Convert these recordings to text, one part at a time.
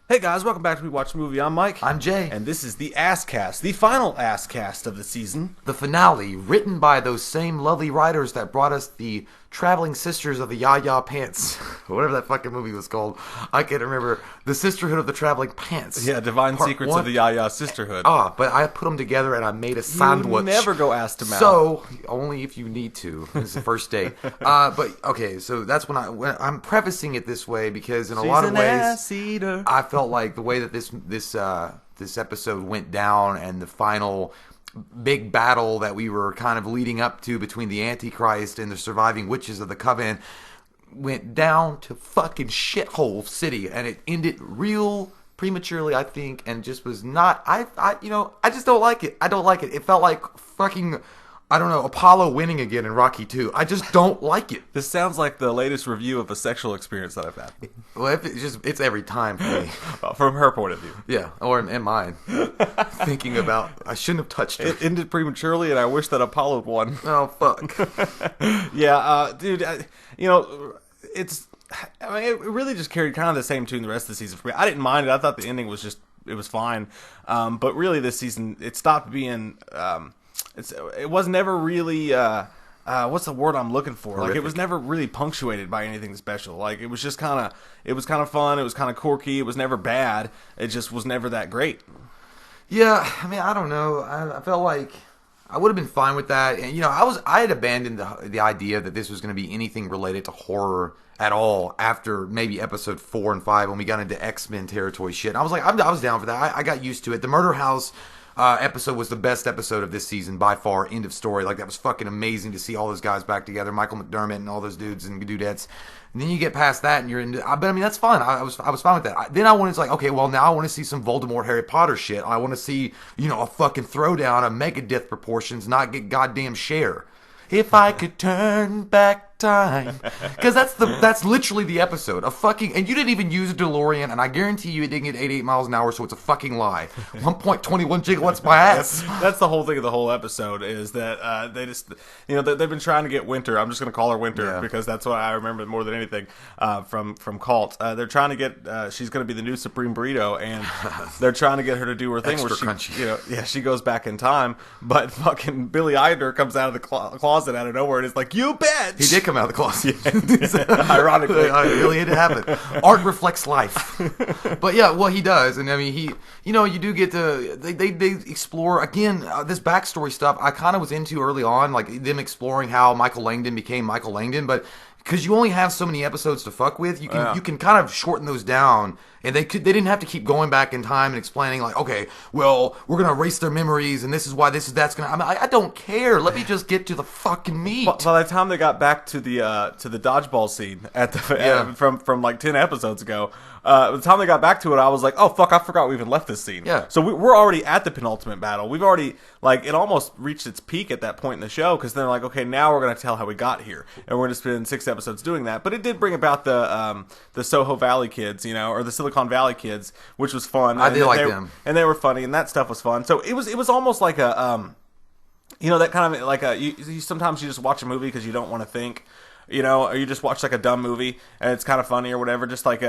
Hey guys, welcome back to We Watch the Movie. I'm Mike. I'm Jay. And this is the Asscast, the final Asscast of the season. The finale, written by those same lovely writers that brought us the Traveling Sisters of the Ya-Ya Pants. Whatever that fucking movie was called. I can't remember. The Sisterhood of the Traveling Pants. Yeah, Divine Part Secrets one. of the Ya-Ya Sisterhood. But I put them together and I made a sandwich. You never go ass to mouth. So, only if you need to. It's the first date. Okay, so that's when I'm prefacing it this way because in a lot of ways, ass eater. I felt like the way that this episode went down and the final big battle that we were kind of leading up to between the Antichrist and the surviving witches of the Coven went down to fucking shithole city, and it ended real prematurely, I think, and just was not. I just don't like it. I don't like it. It felt like fucking, I don't know, Apollo winning again in Rocky 2. I just don't like it. This sounds like the latest review of a sexual experience that I've had. Well, it's every time for me. From her point of view. Yeah, or in mine. Thinking about, I shouldn't have touched her. It ended prematurely, and I wish that Apollo won. Oh, fuck. Yeah, dude, it really just carried kind of the same tune the rest of the season for me. I didn't mind it. I thought the ending was it was fine. But really this season, it stopped being, it was never really, what's the word I'm looking for? Horrific. Like, it was never really punctuated by anything special. Like, it was just kind of fun. It was kind of quirky. It was never bad. It just was never that great. Yeah, I mean, I don't know. I felt like I would have been fine with that. And, I had abandoned the idea that this was going to be anything related to horror at all after maybe episode 4 and 5 when we got into X-Men territory shit. And I was like, I was down for that. I got used to it. The Murder House episode was the best episode of this season by far. End of story. Like, that was fucking amazing to see all those guys back together, Michael McDermott and all those dudes and dudettes. And then you get past that and you're into. But I mean, that's fine. I was fine with that. Then I wanted to, like, okay, well, now I want to see some Voldemort Harry Potter shit. I want to see, a fucking throwdown of Megadeth proportions, not get goddamn Cher. If I could turn back time. Because that's literally the episode. And you didn't even use a DeLorean, and I guarantee you it didn't get 88 miles an hour, so it's a fucking lie. 1.21 gigawatts my ass. That's the whole thing of the whole episode, is that they just, they've been trying to get Winter. I'm just going to call her Winter because that's what I remember more than anything from Cult. They're trying to get, she's going to be the new Supreme Burrito, and they're trying to get her to do her thing Extra where she, crunchy. she goes back in time, but fucking Billy Eichner comes out of the closet out of nowhere and is like, "You bitch!" He did come out of the closet. Ironically. It really did happen. Art reflects life. But yeah, well, he does. And I mean, you do get to, they explore, again, this backstory stuff I kind of was into early on, like them exploring how Michael Langdon became Michael Langdon, but because you only have so many episodes to fuck with, you can kind of shorten those down, and they didn't have to keep going back in time and explaining, like, okay, well, we're gonna erase their memories, and this is why that's gonna. I mean, I don't care. Let me just get to the fucking meat. By the time they got back to the dodgeball scene from like 10 episodes ago, by the time they got back to it, I was like, oh fuck, I forgot we even left this scene. Yeah. So we're already at the penultimate battle. We've already, like, it almost reached its peak at that point in the show, because they're like, okay, now we're gonna tell how we got here, and we're gonna spend 6 episodes doing that. But it did bring about the Soho Valley kids, or the Silicon Valley kids, which was fun. I did like them, and they were funny, and that stuff was fun. So it was almost like a that kind of like sometimes you just watch a movie because you don't want to think. Or you just watch like a dumb movie and it's kind of funny or whatever, just like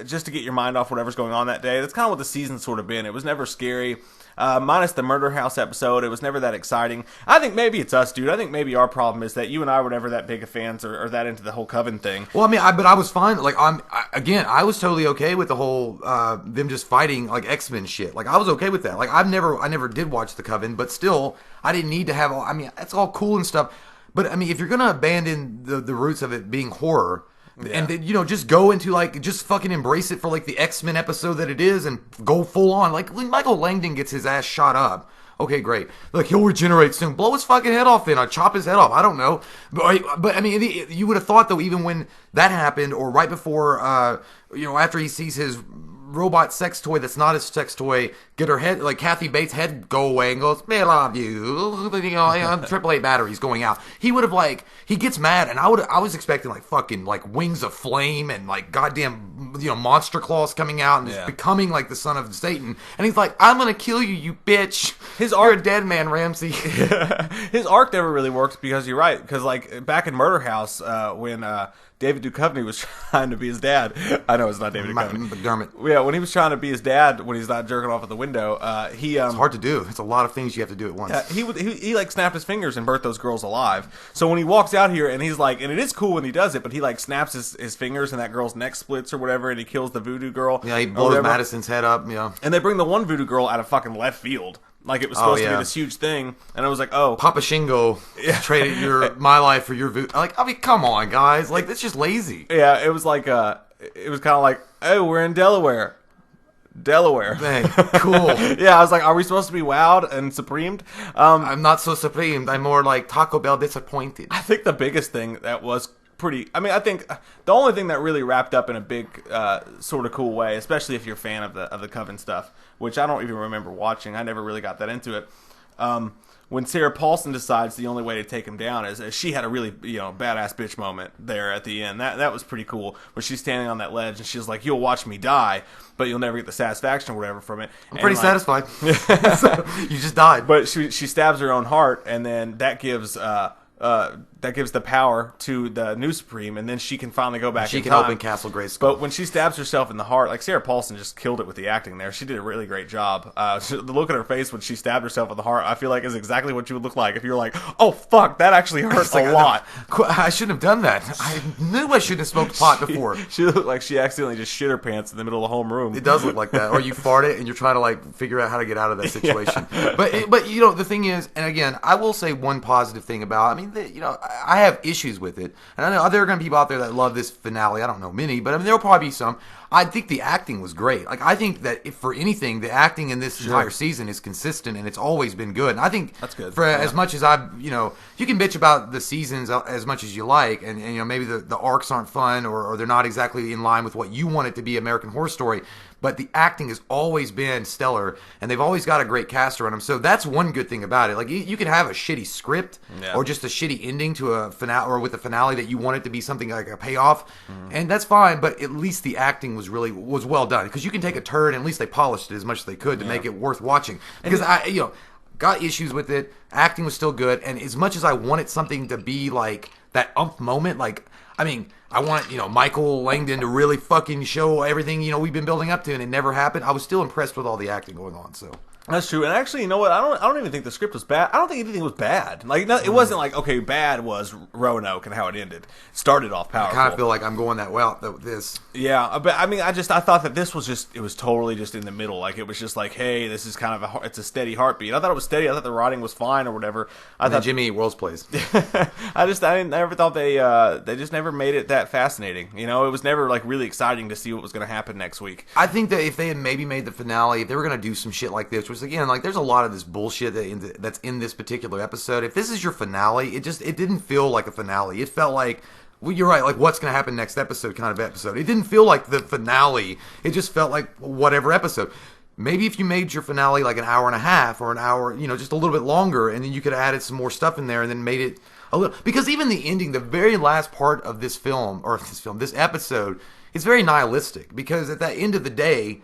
just to get your mind off whatever's going on that day. That's kind of what the season's sort of been. It was never scary, minus the Murder House episode. It was never that exciting. I think maybe it's us, dude. I think maybe our problem is that you and I were never that big of fans or that into the whole Coven thing. Well, I mean, but I was fine. Like, I was totally okay with the whole them just fighting like X-Men shit. Like, I was okay with that. Like, I never did watch the Coven, but still, I didn't need to have. I mean, that's all cool and stuff. But I mean, if you're gonna abandon the roots of it being horror, and then, just go into, like, just fucking embrace it for like the X-Men episode that it is, and go full on. Like, when Michael Langdon gets his ass shot up, okay, great. Like, he'll regenerate soon. Blow his fucking head off then. I'll chop his head off. I don't know. But I mean, you would have thought, though, even when that happened, or right before, after he sees his robot sex toy that's not his sex toy get her head, like Kathy Bates' head, go away and goes, "I love you," AAA batteries going out. He would have, like, he gets mad, and I was expecting like fucking like wings of flame and like goddamn monster claws coming out and just becoming like the son of Satan. And he's like, "I'm gonna kill you, you bitch." You're a dead man, Ramsey. His arc never really works because you're right. Because like back in Murder House, when David Duchovny was trying to be his dad. I know it's not David Duchovny. McDermott. Yeah, when he was trying to be his dad, when he's not jerking off at the window, it's hard to do. It's a lot of things you have to do at once. He like snapped his fingers and burnt those girls alive. So when he walks out here and he's like, and it is cool when he does it, but he like snaps his fingers and that girl's neck splits or whatever, and he kills the voodoo girl. Yeah, he blows Madison's head up. Yeah, and they bring the one voodoo girl out of fucking left field. Like it was supposed to be this huge thing, and I was like, "Oh, Papa Shingo traded my life for your voodoo." Like, I mean, come on, guys! Like, that's just lazy. Yeah, it was like, it was kind of like, "Oh, we're in Delaware." Dang, cool. Yeah, I was like, "Are we supposed to be wowed and supremed?" I'm not so supremed. I'm more like Taco Bell disappointed. I think the biggest thing that was pretty. I mean, I think the only thing that really wrapped up in a big, sort of cool way, especially if you're a fan of the Coven stuff, which I don't even remember watching. I never really got that into it. When Sarah Paulson decides the only way to take him down is she had a really badass bitch moment there at the end. That was pretty cool. Where she's standing on that ledge and she's like, "You'll watch me die, but you'll never get the satisfaction or whatever from it." I'm pretty satisfied. So, you just died. But she stabs her own heart, and then that gives the power to the new Supreme, and then she can finally go back. She in can time. open Castle Grayskull. But when she stabs herself in the heart, like Sarah Paulson just killed it with the acting there. She did a really great job. The look at her face when she stabbed herself in the heart, I feel like is exactly what you would look like if you were like, "Oh fuck, that actually hurts a lot." I shouldn't have done that. I knew I shouldn't have smoked pot before. She looked like she accidentally just shit her pants in the middle of the homeroom. It does look like that. Or you fart it and you're trying to like figure out how to get out of that situation. Yeah. But the thing is, and again, I will say one positive thing about. I mean, I have issues with it, and I know there are going to be people out there that love this finale. I don't know many, but I mean there will probably be some. I think the acting was great. Like I think that if for anything, the acting in this entire season is consistent and it's always been good. And I think that's good. For as much as you can bitch about the seasons as much as you like, and maybe the arcs aren't fun or they're not exactly in line with what you want it to be, American Horror Story. But the acting has always been stellar, and they've always got a great cast around them. So that's one good thing about it. Like you can have a shitty script or just a shitty ending to a finale, or with a finale that you want it to be something like a payoff, and that's fine. But at least the acting was well done, because you can take a turd and at least they polished it as much as they could to make it worth watching. Because I got issues with it. Acting was still good, and as much as I wanted something to be like that moment, like I mean, I want, Michael Langdon to really fucking show everything, we've been building up to, and it never happened. I was still impressed with all the acting going on, so. That's true. And actually, you know what? I don't even think the script was bad. I don't think anything was bad. Like, it wasn't like, okay, bad was Roanoke and how it ended. It started off powerful. I kind of feel like I'm going that well with this. Yeah, but I mean, I thought that this was it was totally just in the middle. Like, it was just like, hey, this is kind of it's a steady heartbeat. I thought it was steady. I thought the writing was fine or whatever. I thought Jimmy Eat World's plays. I never thought they just never made it that fascinating. It was never like really exciting to see what was going to happen next week. I think that if they had maybe made the finale, if they were going to do some shit like this, which again, like there's a lot of this bullshit that's in this particular episode. If this is your finale, it didn't feel like a finale. It felt like, well, you're right, like what's going to happen next episode kind of episode. It didn't feel like the finale. It just felt like whatever episode. Maybe if you made your finale like an hour and a half or an hour, just a little bit longer, and then you could have added some more stuff in there and then made it a little, because even the ending, the very last part of this episode, is very nihilistic, because at the end of the day,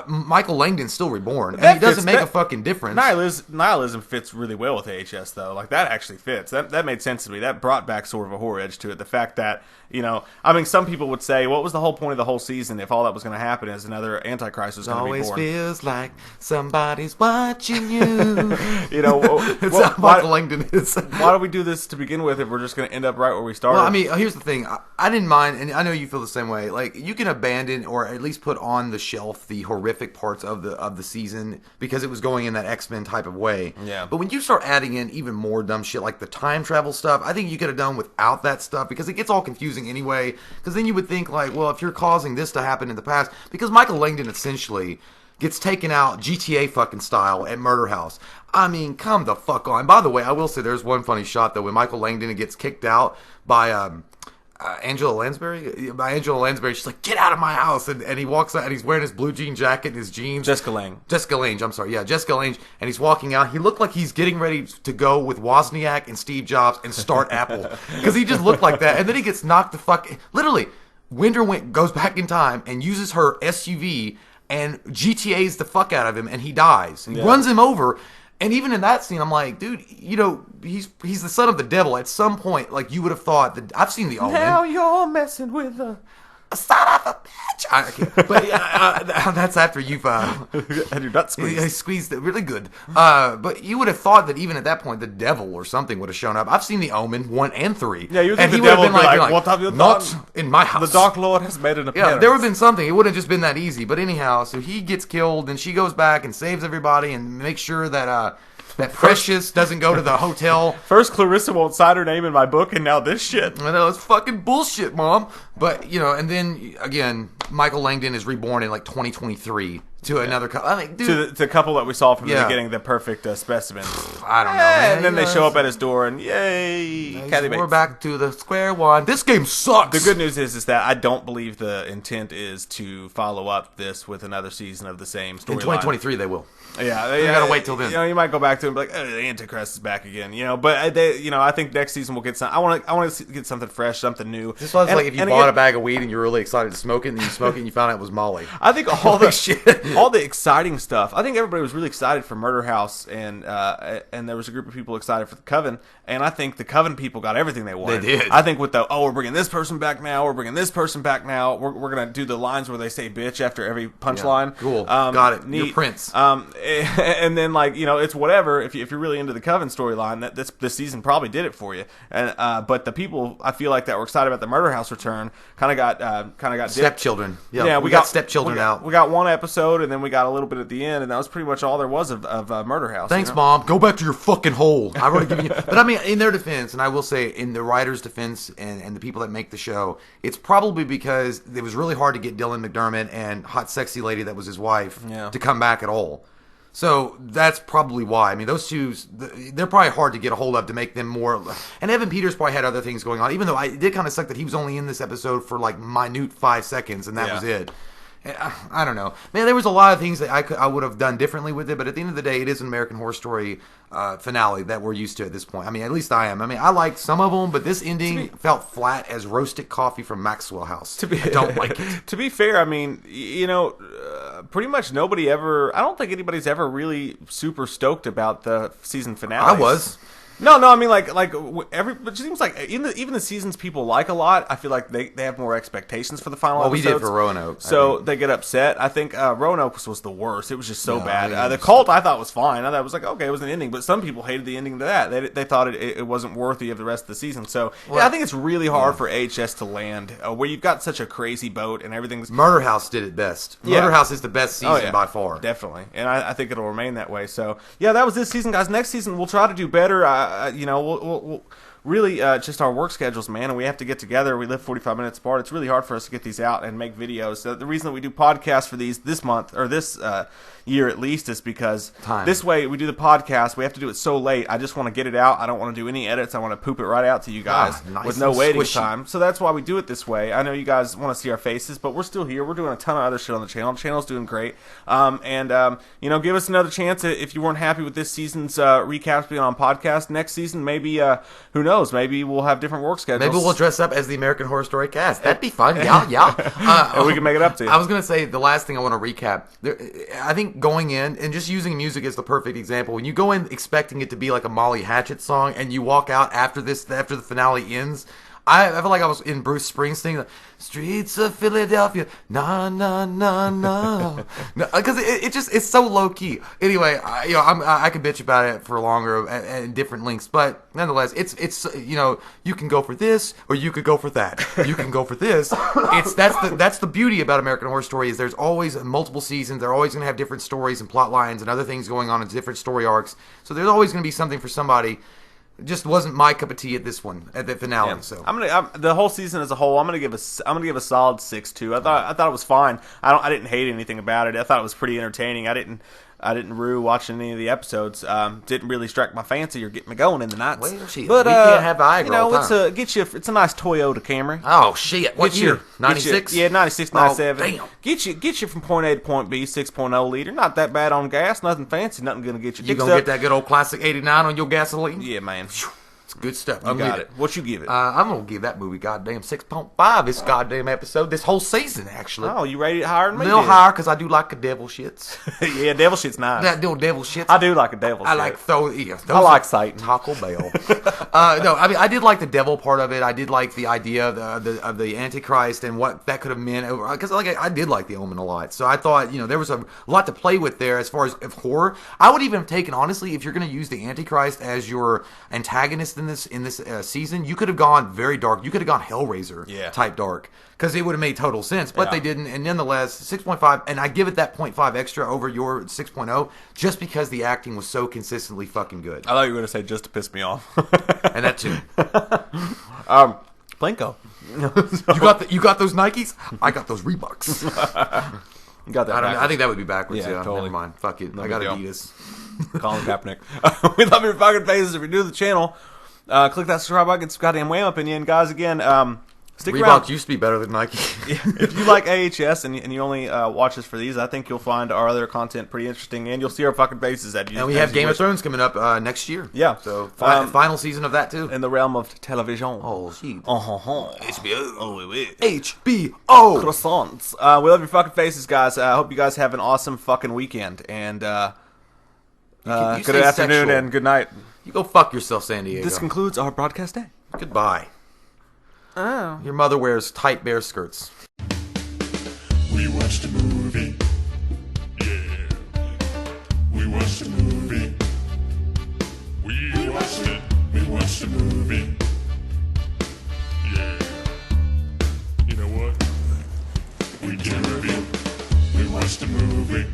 Michael Langdon's still reborn, and he doesn't make a fucking difference. Nihilism fits really well with AHS, though. Like, that actually fits. That made sense to me. That brought back sort of a horror edge to it. The fact that, I mean, some people would say, what was the whole point of the whole season if all that was going to happen is another Antichrist was going to be born? Always feels like somebody's watching you. It's how Michael Langdon is. Why do we do this to begin with if we're just going to end up right where we started? Well, I mean, here's the thing. I didn't mind, and I know you feel the same way. Like, you can abandon or at least put on the shelf the horrific parts of the season because it was going in that X-Men type of way. Yeah. But when you start adding in even more dumb shit like the time travel stuff, I think you could have done without that stuff, because it gets all confusing anyway. Because then you would think like, well, if you're causing this to happen in the past, because Michael Langdon essentially gets taken out GTA fucking style at Murder House. I mean, come the fuck on. By the way, I will say there's one funny shot though when Michael Langdon gets kicked out by Angela Lansbury. By Angela Lansbury, she's like, "Get out of my house!" And he walks out, and he's wearing his blue jean jacket and his jeans. Jessica Lange. I'm sorry. Yeah, Jessica Lange. And he's walking out. He looked like he's getting ready to go with Wozniak and Steve Jobs and start Apple, because he just looked like that. And then he gets knocked the fuck. Literally, Winder goes back in time and uses her SUV and GTA's the fuck out of him, and he dies. He runs him over. And even in that scene, I'm like, dude, you know, he's the son of the devil. At some point, like, you would have thought that I've seen the Omen. Now you're messing with a son of a bitch. I can't, but that's after you've had your nuts squeezed. Squeezed it really good. But you would have thought that even at that point, the devil or something would have shown up. I've seen the Omen 1 and 3. Yeah, you think and the he would have devil been would be like, what have you done? Not in my house. The Dark Lord has made an appearance. Yeah, there would have been something. It wouldn't have just been that easy. But anyhow, so he gets killed, and she goes back and saves everybody and makes sure that that Precious doesn't go to the hotel. First, Clarissa won't sign her name in my book, and now this shit. I know, it's fucking bullshit, Mom. But, you know, and then, again, Michael Langdon is reborn in, like, 2023 to another couple. I mean, dude. To the couple that we saw from the beginning, the perfect specimen. I don't know, man. And then they show up at his door, and yay, Kathy Bates. We're back to the square one. This game sucks. The good news is that I don't believe the intent is to follow up this with another season of the same storyline. In 2023, they will. Yeah, they gotta wait till then. You know, you might go back to it and be like, oh, the Antichrist is back again. You know, but I think next season we'll get some. I want to get something fresh, something new. This was like if you bought a bag of weed and you're really excited to smoke it, and then you smoke it and you found out it was Molly. I think all the exciting stuff. I think everybody was really excited for Murder House, and there was a group of people excited for the Coven, and I think the Coven people got everything they wanted. They did. I think with we're bringing this person back now. We're bringing this person back now. We're gonna do the lines where they say "bitch" after every punchline. Yeah, cool. Got it. Neat. You're Prince. And then, like, you know, it's whatever. If you're really into the Coven storyline, this season probably did it for you. And but the people I feel like that were excited about the Murder House return kind of got stepchildren. Yeah, we got stepchildren out. We got one episode, and then we got a little bit at the end, and that was pretty much all there was of Murder House. Thanks, Mom. Go back to your fucking hole. I've already given you. But I mean, in their defense, and I will say, in the writers' defense, and the people that make the show, it's probably because it was really hard to get Dylan McDermott and hot sexy lady that was his wife to come back at all. So that's probably why. I mean, those two, they're probably hard to get a hold of to make them more. And Evan Peters probably had other things going on, even though it did kind of suck that he was only in this episode for like minute 5 seconds, and that was it. I don't know, man. There was a lot of things that I would have done differently with it, but at the end of the day, it is an American Horror Story finale that we're used to at this point. I mean, at least I am. I mean, I liked some of them, but this ending felt flat as roasted coffee from Maxwell House. I don't like it. To be fair, I mean, you know, pretty much nobody ever. I don't think anybody's ever really super stoked about the season finale. I was. No, I mean, it seems like even the seasons people like a lot, I feel like they have more expectations for the final episodes. We did for Roanoke. So they get upset. I think Roanoke was the worst. It was just so bad. The Cult I thought was fine. I thought it was like, okay, it was an ending, but some people hated the ending to that. They thought it wasn't worthy of the rest of the season. So I think it's really hard for HS to land where you've got such a crazy boat and everything's... Murder House did it best. Murder House is the best season by far. Definitely. And I think it'll remain that way. So, yeah, that was this season, guys. Next season, we'll try to do better. You know, we'll really just our work schedules, man, and we have to get together. We live 45 minutes apart. It's really hard for us to get these out and make videos. So the reason that we do podcasts for these this month or this year at least is because this way we do the podcast. We have to do it so late. I just want to get it out. I don't want to do any edits. I want to poop it right out to you guys with no waiting time. So that's why we do it this way. I know you guys want to see our faces, but we're still here. We're doing a ton of other shit on the channel. The channel's doing great. You know, give us another chance if you weren't happy with this season's recaps being on podcast. Next season, maybe, who knows? Maybe we'll have different work schedules. Maybe we'll dress up as the American Horror Story cast. That'd be fun. Yeah. And we can make it up to you. I was going to say, the last thing I want to recap, I think going in, and just using music as the perfect example, when you go in expecting it to be like a Molly Hatchet song, and you walk out after the finale ends, I feel like I was in Bruce Springsteen, like, streets of Philadelphia, na na na na, because it's so low key. Anyway, I could bitch about it for longer and different lengths, but nonetheless, it's you know, you can go for this or you could go for that. You can go for this. That's the beauty about American Horror Story is there's always multiple seasons. They're always going to have different stories and plot lines and other things going on in different story arcs. So there's always going to be something for somebody. Just wasn't my cup of tea at this one at the finale. Yeah. So the whole season as a whole, I'm gonna give a solid 6.2. I thought it was fine. I didn't hate anything about it. I thought it was pretty entertaining. I didn't rue watching any of the episodes. Didn't really strike my fancy or get me going in the nights. Well, but we can't have Viagra. You know, all the time. it's a nice Toyota Camry. Oh shit! What year? 96. Yeah, 96, 97. Oh, damn. Get you from point A to point B. 6.0 liter. Not that bad on gas. Nothing fancy. Nothing gonna get you. You gonna get that good old classic 89 on your gasoline? Yeah, man. good stuff. You got it. What you give it? I'm gonna give that movie goddamn 6.5 this goddamn episode, this whole season actually. Oh, you rated it higher than me? A little higher because I do like a devil shits. Yeah, devil shit's nice. That little devil shits. I do like a devil shit. I like I like Satan. Taco Bell. No, I mean I did like the devil part of it. I did like the idea of the Antichrist and what that could have meant. Because I did like the Omen a lot. So I thought there was a lot to play with there as far as horror. I would even have taken, honestly, if you're going to use the Antichrist as your antagonist in this season, you could have gone very dark. You could have gone Hellraiser type dark. Because it would have made total sense, but they didn't. And nonetheless, 6.5, and I give it that 0.5 extra over your 6.0 just because the acting was so consistently fucking good. I thought you were going to say just to piss me off. And that too. Plinko. You got those Nikes? I got those Reeboks. You got that. I think that would be backwards. Yeah, totally. Never mind. Fuck it. I got Adidas. Colin Kaepernick. We love your fucking faces. If you're new to the channel, click that subscribe button. Get some goddamn wham up in you. And guys, again, stick around. Reebok used to be better than Nike. If you like AHS and you only watch us for these, I think you'll find our other content pretty interesting, and you'll see our fucking faces at you. And we have Game of Thrones coming up next year. Yeah. So final season of that too. In the realm of television. Oh shit. HBO. Oh, HBO. Croissants. We love your fucking faces, guys. I hope you guys have an awesome fucking weekend, and good afternoon sexual. And good night. You go fuck yourself, San Diego. This concludes our broadcast day. Goodbye. Oh. Your mother wears tight bear skirts. We watched a movie. Yeah. We watched a movie. We watched it. We watched a movie. Yeah. You know what? We did a review. We watched a movie.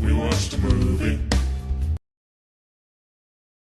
We watched a movie.